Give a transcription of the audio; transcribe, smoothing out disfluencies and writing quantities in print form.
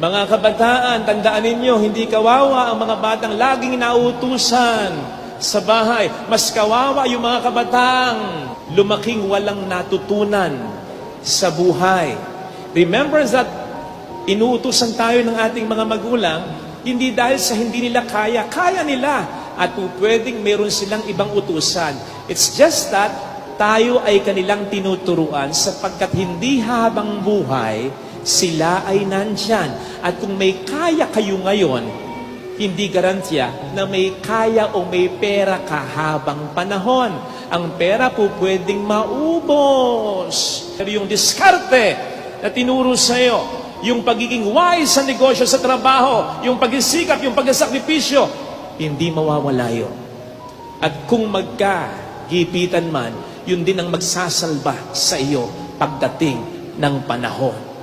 Mga kabataan, tandaan ninyo, hindi kawawa ang mga batang laging nauutusan sa bahay. Mas kawawa yung mga kabataang lumaking walang natutunan sa buhay. Remember that inuutusan tayo ng ating mga magulang, hindi dahil sa hindi nila kaya. Kaya nila. At pwedeng meron silang ibang utusan. It's just that tayo ay kanilang tinuturuan sapagkat hindi habang buhay sila ay nandyan. At kung may kaya kayo ngayon, hindi garantiya na may kaya o may pera ka habang panahon. Ang pera po pwedeng maubos. Pero yung diskarte na tinuro sa'yo, yung pagiging wise sa negosyo, sa trabaho, yung pagsisikap, yung pagsasakripisyo, hindi mawawala yun. At kung magkagipitan man, yun din ang magsasalba sa iyo pagdating ng panahon.